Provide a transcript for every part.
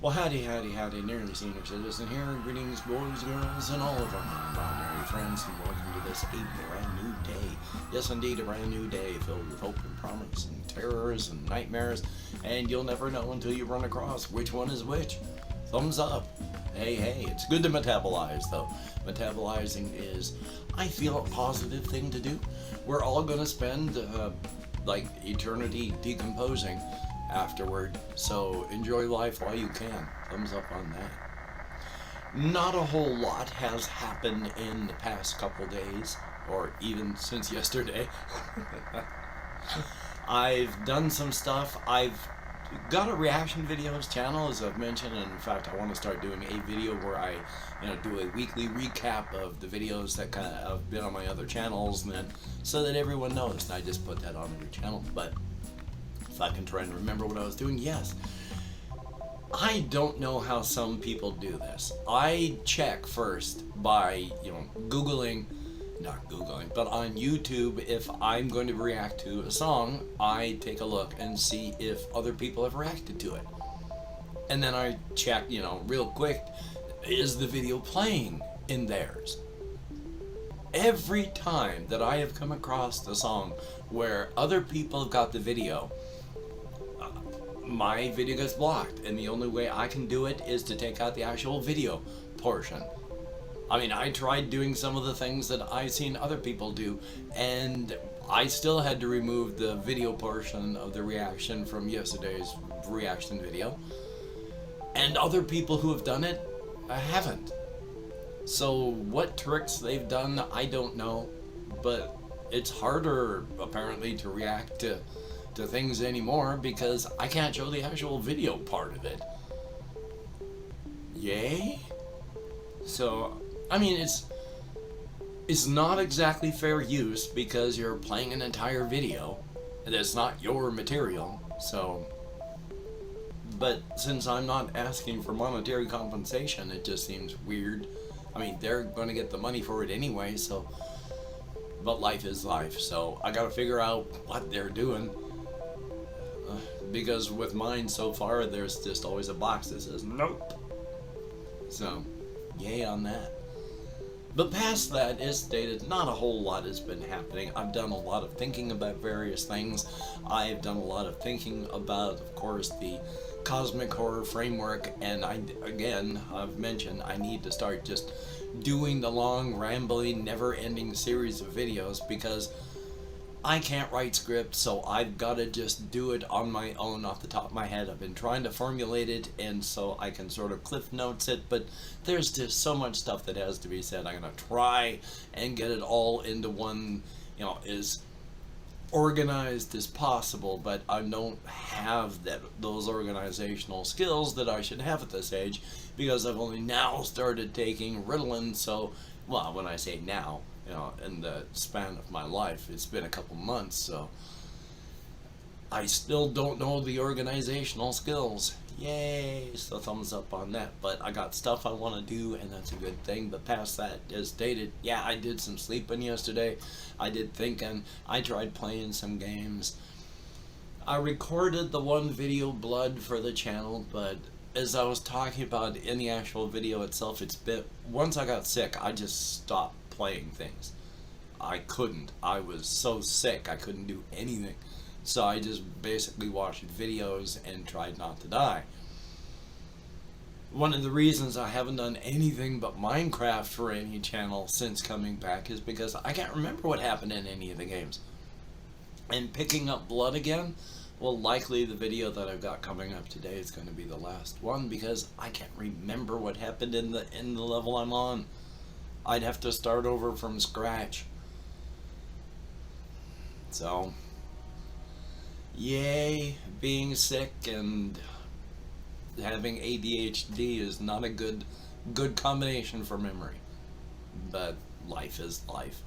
Well, howdy, nearly senior citizen here. Greetings, boys, girls, and all of our non-binary friends, and welcome to this a brand new day. Yes, indeed, a brand new day filled with hope and promise and terrors and nightmares, and you'll never know until you run across which one is which. Thumbs up. Hey, it's good to metabolize, though. Metabolizing is, I feel, a positive thing to do. We're all going to spend, eternity decomposing afterward, so enjoy life while you can. Thumbs up on that. Not a whole lot has happened in the past couple days, or even since yesterday. I've done some stuff. I've got a reaction videos channel, as I've mentioned, and in fact I want to start doing a video where I do a weekly recap of the videos that kind of have been on my other channels, and then so that everyone knows, and I just put that on every channel. But if I can try and remember what I was doing, yes. I don't know how some people do this. I check first by, Googling, not Googling, but on YouTube, if I'm going to react to a song, I take a look and see if other people have reacted to it. And then I check, real quick, is the video playing in theirs? Every time that I have come across a song where other people have got the video, my video gets blocked, and the only way I can do it is to take out the actual video portion. I mean, I tried doing some of the things that I've seen other people do, and I still had to remove the video portion of the reaction from yesterday's reaction video. And other people who have done it haven't. So what tricks they've done, I don't know, but it's harder apparently to react to things anymore because I can't show the actual video part of it. Yay? So, I mean, it's not exactly fair use because you're playing an entire video and it's not your material, so. But since I'm not asking for monetary compensation, it just seems weird. I mean, they're going to get the money for it anyway, so. But life is life, so I gotta figure out what they're doing. Because with mine so far, there's just always a box that says nope. So, yay on that. But past that, as stated, not a whole lot has been happening. I've done a lot of thinking about various things. I've done a lot of thinking about, of course, the cosmic horror framework, and I've mentioned I need to start just doing the long, rambling, never-ending series of videos because I can't write script, so I've got to just do it on my own off the top of my head. I've been trying to formulate it, and so I can sort of cliff notes it, but there's just so much stuff that has to be said. I'm going to try and get it all into one, as organized as possible, but I don't have those organizational skills that I should have at this age because I've only now started taking Ritalin, so, well, when I say now, in the span of my life, it's been a couple months, so I still don't know the organizational skills. Yay, so thumbs up on that. But I got stuff I want to do, and that's a good thing. But past that, as stated, yeah, I did some sleeping yesterday. I did thinking. I tried playing some games. I recorded the one video, Blood, for the channel, but as I was talking about in the actual video itself, once I got sick, I just stopped playing things. I couldn't. I was so sick I couldn't do anything. So I just basically watched videos and tried not to die. One of the reasons I haven't done anything but Minecraft for any channel since coming back is because I can't remember what happened in any of the games. And picking up Blood again, well, likely the video that I've got coming up today is going to be the last one because I can't remember what happened in the level I'm on. I'd have to start over from scratch. So, yay, being sick and having ADHD is not a good combination for memory. But life is life.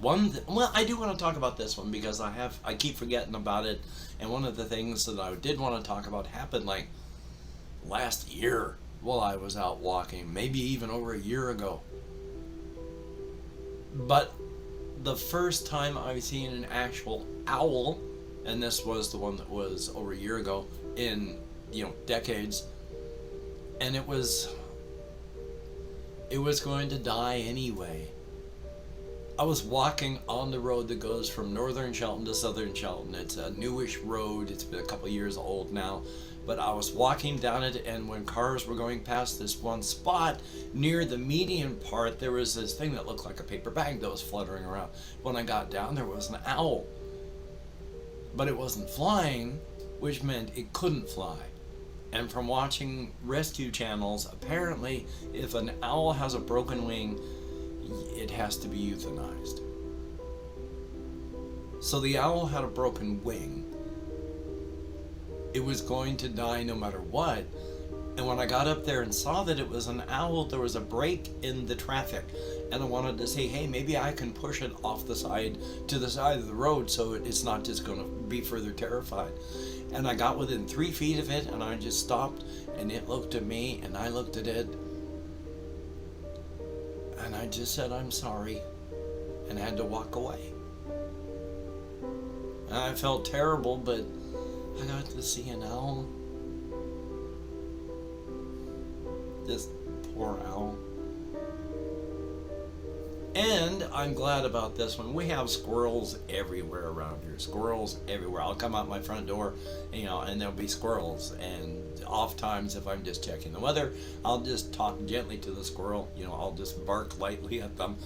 Well, I do want to talk about this one because I keep forgetting about it, and one of the things that I did want to talk about happened like last year while I was out walking, maybe even over a year ago. But the first time I've seen an actual owl and this was the one that was over a year ago in, decades, and it was going to die anyway. I was walking on the road that goes from northern Shelton to southern Shelton. It's a newish road. It's been a couple years old now. But I was walking down it, and when cars were going past this one spot, near the median part, there was this thing that looked like a paper bag that was fluttering around. When I got down, there was an owl. But it wasn't flying, which meant it couldn't fly. And from watching rescue channels, apparently, if an owl has a broken wing, it has to be euthanized. So the owl had a broken wing. It was going to die no matter what. And when I got up there and saw that it was an owl, there was a break in the traffic. And I wanted to say, hey, maybe I can push it off the side to the side of the road so it's not just going to be further terrified. And I got within 3 feet of it, and I just stopped, and it looked at me, and I looked at it. And I just said, I'm sorry, and had to walk away. And I felt terrible, but I got to see an owl. This poor owl. And I'm glad about this one. We have squirrels everywhere around here. Squirrels everywhere. I'll come out my front door, and there'll be squirrels. And oft times, if I'm just checking the weather, I'll just talk gently to the squirrel. I'll just bark lightly at them.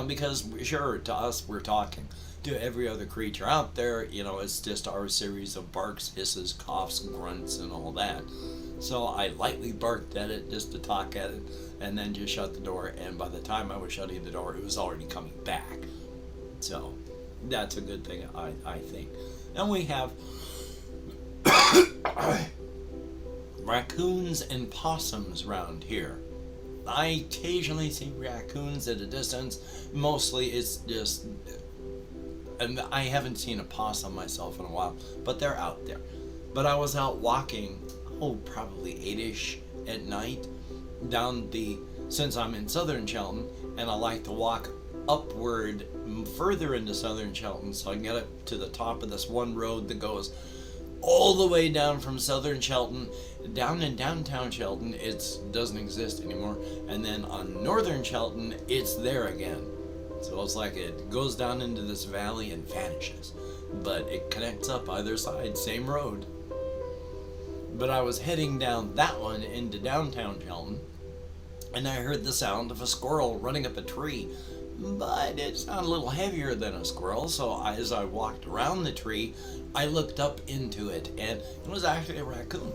Because sure, to us, we're talking. To every other creature out there, it's just our series of barks, hisses, coughs, grunts, and all that. So I lightly barked at it just to talk at it, and then just shut the door. And by the time I was shutting the door, it was already coming back. So that's a good thing, I think. And we have raccoons and possums around here. I occasionally see raccoons at a distance. Mostly it's just, and I haven't seen a possum myself in a while, but they're out there. But I was out walking, probably 8-ish at night, since I'm in southern Shelton, and I like to walk upward further into southern Shelton so I can get up to the top of this one road that goes all the way down from southern Shelton, down in downtown Shelton. It doesn't exist anymore. And then on northern Shelton, it's there again. So it's like it goes down into this valley and vanishes. But it connects up either side, same road. But I was heading down that one into downtown Shelton, and I heard the sound of a squirrel running up a tree. But it sounded a little heavier than a squirrel, so as I walked around the tree, I looked up into it, and it was actually a raccoon.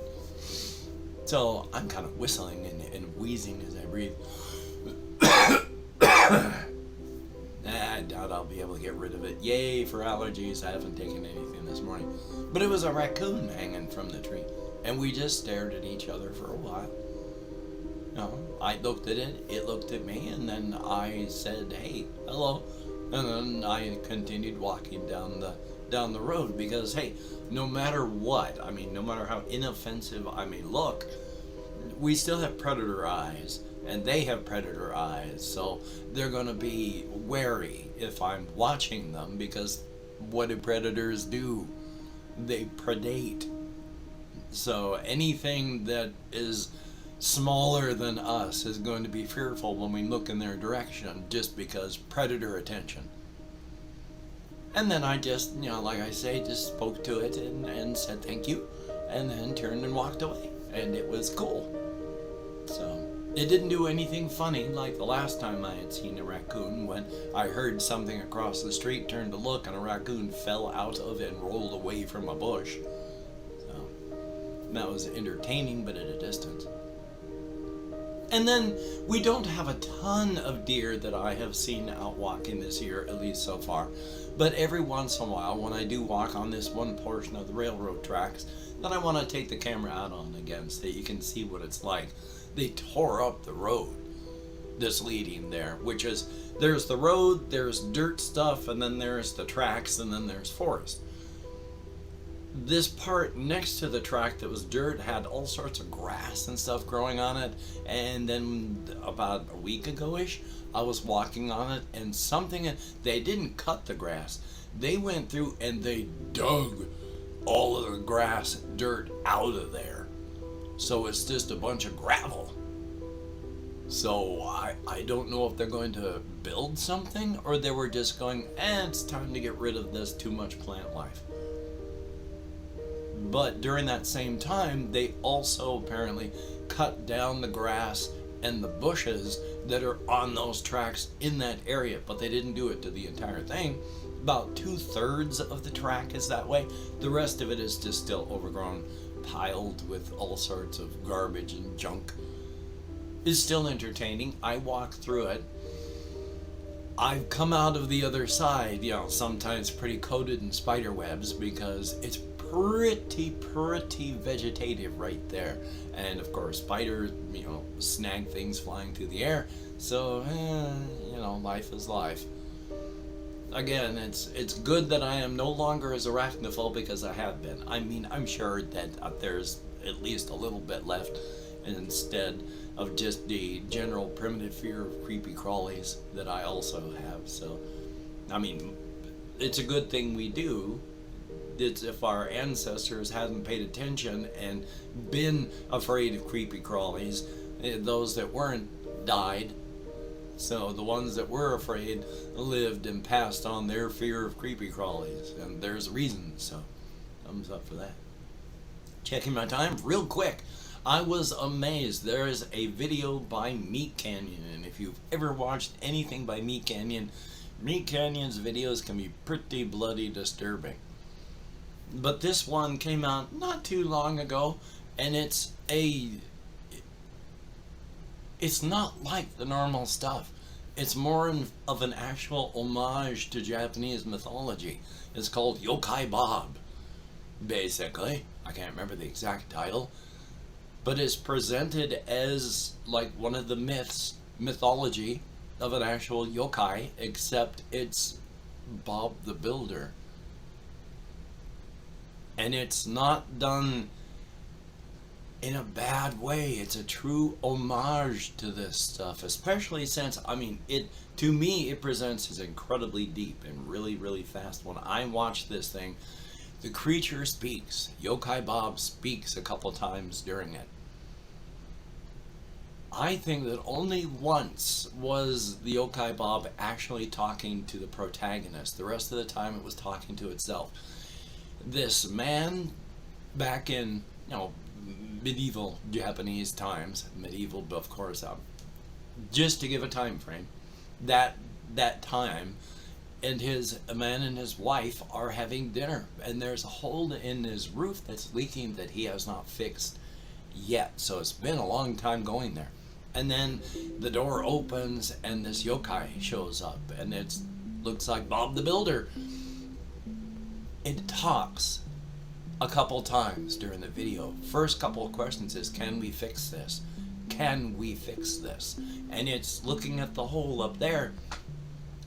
So I'm kind of whistling and wheezing as I breathe. I doubt I'll be able to get rid of it. Yay for allergies, I haven't taken anything this morning. But it was a raccoon hanging from the tree, and we just stared at each other for a while. I looked at it, it looked at me, and then I said, hey, hello. And then I continued walking down the road because, hey, no matter what, no matter how inoffensive I may look, we still have predator eyes, and they have predator eyes, so they're going to be wary if I'm watching them, because what do predators do? They predate. So anything that is smaller than us is going to be fearful when we look in their direction, just because predator attention. And then I just, like I say, just spoke to it and said thank you, and then turned and walked away, and it was cool. So it didn't do anything funny like the last time I had seen a raccoon, when I heard something across the street, turned to look, and a raccoon fell out of it and rolled away from a bush. So that was entertaining, but at a distance. And then we don't have a ton of deer that I have seen out walking this year, at least so far. But every once in a while, when I do walk on this one portion of the railroad tracks, then I want to take the camera out on again so that you can see what it's like. They tore up the road that's leading there, which is, there's the road, there's dirt stuff, and then there's the tracks, and then there's forest. This part next to the track that was dirt had all sorts of grass and stuff growing on it, and then about a week ago-ish, I was walking on it, and they didn't cut the grass. They went through and they dug all of the grass, dirt out of there. So it's just a bunch of gravel. So I don't know if they're going to build something or they were just going, it's time to get rid of this too much plant life. But during that same time, they also apparently cut down the grass and the bushes that are on those tracks in that area, but they didn't do it to the entire thing. About 2/3 of the track is that way. The rest of it is just still overgrown, piled with all sorts of garbage and junk. It's still entertaining. I walk through it. I've come out of the other side, sometimes pretty coated in spider webs because it's pretty vegetative right there. And of course, spiders, snag things flying through the air. So, life is life. Again, it's good that I am no longer as arachnophobe because I have been. I mean, I'm sure that there's at least a little bit left instead of just the general primitive fear of creepy crawlies that I also have. So, I mean, it's a good thing we do. It's if our ancestors hadn't paid attention and been afraid of creepy crawlies, those that weren't died. So the ones that were afraid lived and passed on their fear of creepy crawlies, and there's a reason. So thumbs up for that. Checking my time real quick. I was amazed. There is a video by Meat Canyon, and if you've ever watched anything by Meat Canyon's videos can be pretty bloody disturbing. But this one came out not too long ago, and it's not like the normal stuff. It's more of an actual homage to Japanese mythology. It's called Yokai Bob, basically. I can't remember the exact title. But it's presented as like one of the mythology of an actual yokai, except it's Bob the Builder. And it's not done in a bad way. It's a true homage to this stuff, especially since, to me, it presents as incredibly deep and really fast. When I watch this thing, the creature speaks. Yokai Bob speaks a couple times during it. I think that only once was the Yokai Bob actually talking to the protagonist. The rest of the time it was talking to itself. This man, back in, medieval Japanese times, medieval, of course, just to give a time frame, that time, and a man and his wife are having dinner, and there's a hole in his roof that's leaking that he has not fixed yet. So it's been a long time going there. And then the door opens and this yokai shows up, and it looks like Bob the Builder. It talks a couple times during the video. First couple of questions is, can we fix this? Can we fix this? And it's looking at the hole up there.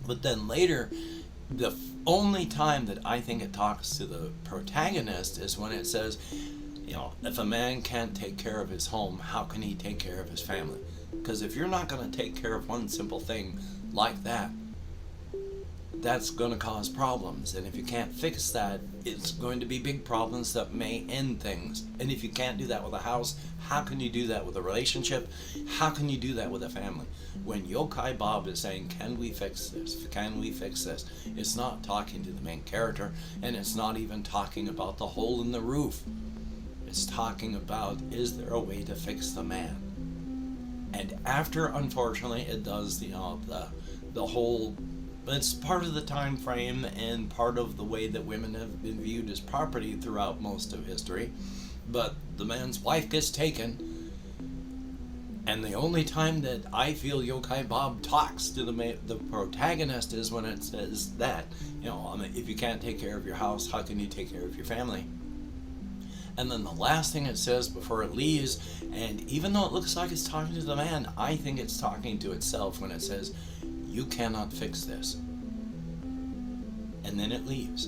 But then later, the only time that I think it talks to the protagonist is when it says, if a man can't take care of his home, how can he take care of his family? Because if you're not going to take care of one simple thing like that, that's going to cause problems. And if you can't fix that, it's going to be big problems that may end things. And if you can't do that with a house, how can you do that with a relationship? How can you do that with a family? When Yokai Bob is saying, can we fix this? Can we fix this? It's not talking to the main character, and it's not even talking about the hole in the roof. It's talking about, is there a way to fix the man? And after, unfortunately, it does the whole. It's part of the time frame and part of the way that women have been viewed as property throughout most of history. But the man's wife gets taken, and the only time that I feel Yokai Bob talks to the protagonist is when it says that, if you can't take care of your house, how can you take care of your family? And then the last thing it says before it leaves, and even though it looks like it's talking to the man, I think it's talking to itself when it says, you cannot fix this. And then it leaves.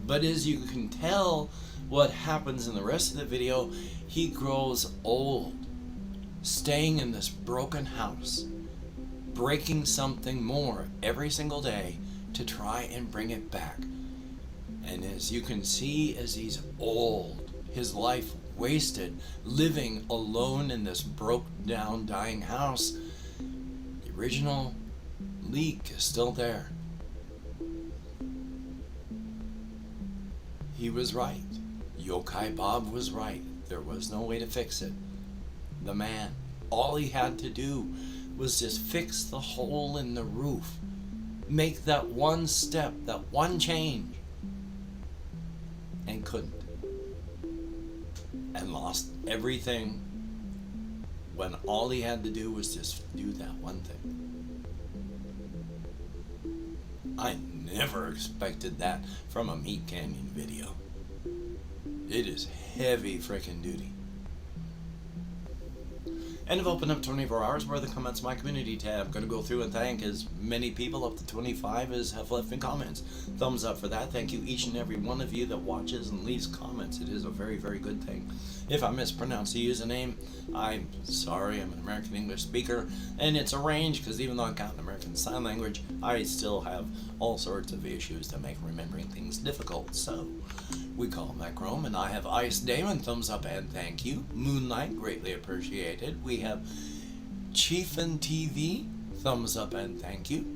But as you can tell, what happens in the rest of the video, he grows old, staying in this broken house, breaking something more every single day to try and bring it back. And as you can see, as he's old, his life wasted, living alone in this broke down, dying house, the original leak is still there. He was right. Yokai Bob was right. There was no way to fix it. The man, all he had to do was just fix the hole in the roof. Make that one step, that one change. And couldn't. And lost everything when all he had to do was just do that one thing. I never expected that from a Meat Canyon video. It is heavy frickin' duty. And I've opened up 24 hours worth of comments in my community tab. I'm going to go through and thank as many people, up to 25, as have left me comments. Thumbs up for that. Thank you each and every one of you that watches and leaves comments. It is a very, very good thing. If I mispronounce the username, I'm sorry. I'm an American English speaker, and it's arranged because even though I got an American Sign Language, I still have all sorts of issues that make remembering things difficult. So we call that Chrome, and I have Ice Damon, thumbs up and thank you. Moonlight, greatly appreciated. We have Chiefin TV, thumbs up and thank you.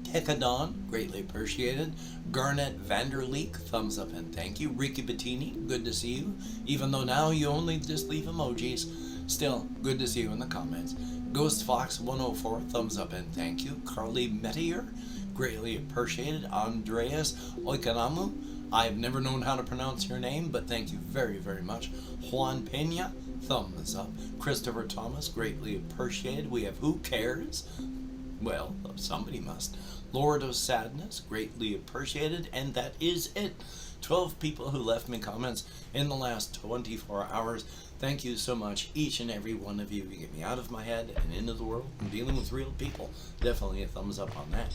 Tekadon, greatly appreciated. Garnet Vanderleek, thumbs up and thank you. Ricky Bettini, good to see you. Even though now you only just leave emojis, still good to see you in the comments. Ghost Fox 104, thumbs up and thank you. Carly Metier, greatly appreciated. Andreas Oikanamu, I've never known how to pronounce your name, but thank you very, very much. Juan Pena, thumbs up. Christopher Thomas, greatly appreciated. We have Who Cares? Well, somebody must. Lord of Sadness, greatly appreciated. And that is it. 12 people who left me comments in the last 24 hours. Thank you so much, each and every one of you. You get me out of my head and into the world and dealing with real people. Definitely a thumbs up on that.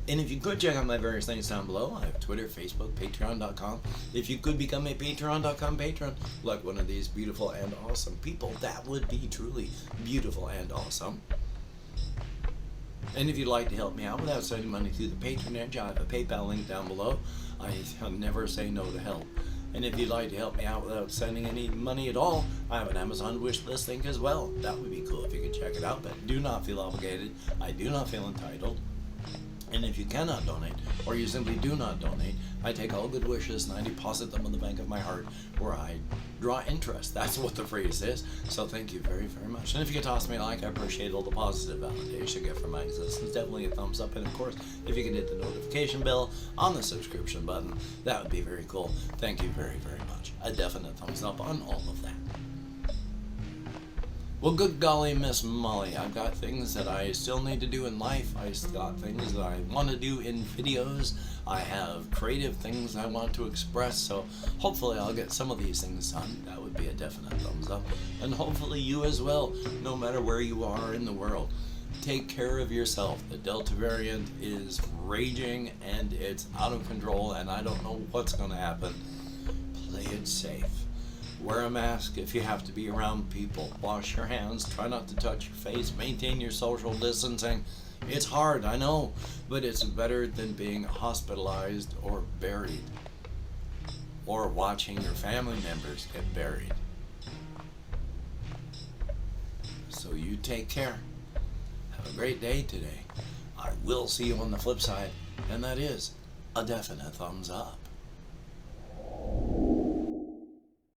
And if you could check out my various things down below, I have Twitter, Facebook, Patreon.com. If you could become a Patreon.com patron, like one of these beautiful and awesome people, that would be truly beautiful and awesome. And if you'd like to help me out without sending money through the patronage, I have a PayPal link down below. I never say no to help. And if you'd like to help me out without sending any money at all, I have an Amazon wish list link as well. That would be cool if you could check it out, but do not feel obligated. I do not feel entitled. And if you cannot donate, or you simply do not donate, I take all good wishes and I deposit them in the bank of my heart, where I draw interest. That's what the phrase is. So thank you very, very much. And if you could toss me a like, I appreciate all the positive validation you get from my existence. Definitely a thumbs up. And of course, if you could hit the notification bell on the subscription button, that would be very cool. Thank you very, very much. A definite thumbs up on all of that. Well, good golly, Miss Molly, I've got things that I still need to do in life. I've got things that I want to do in videos. I have creative things I want to express, so hopefully I'll get some of these things done. That would be a definite thumbs up. And hopefully you as well, no matter where you are in the world. Take care of yourself. The Delta variant is raging and it's out of control, and I don't know what's going to happen. Play it safe. Wear a mask if you have to be around people. Wash your hands. Try not to touch your face. Maintain your social distancing. It's hard, I know, but it's better than being hospitalized or buried, or watching your family members get buried. So you take care. Have a great day today. I will see you on the flip side, and that is a definite thumbs up.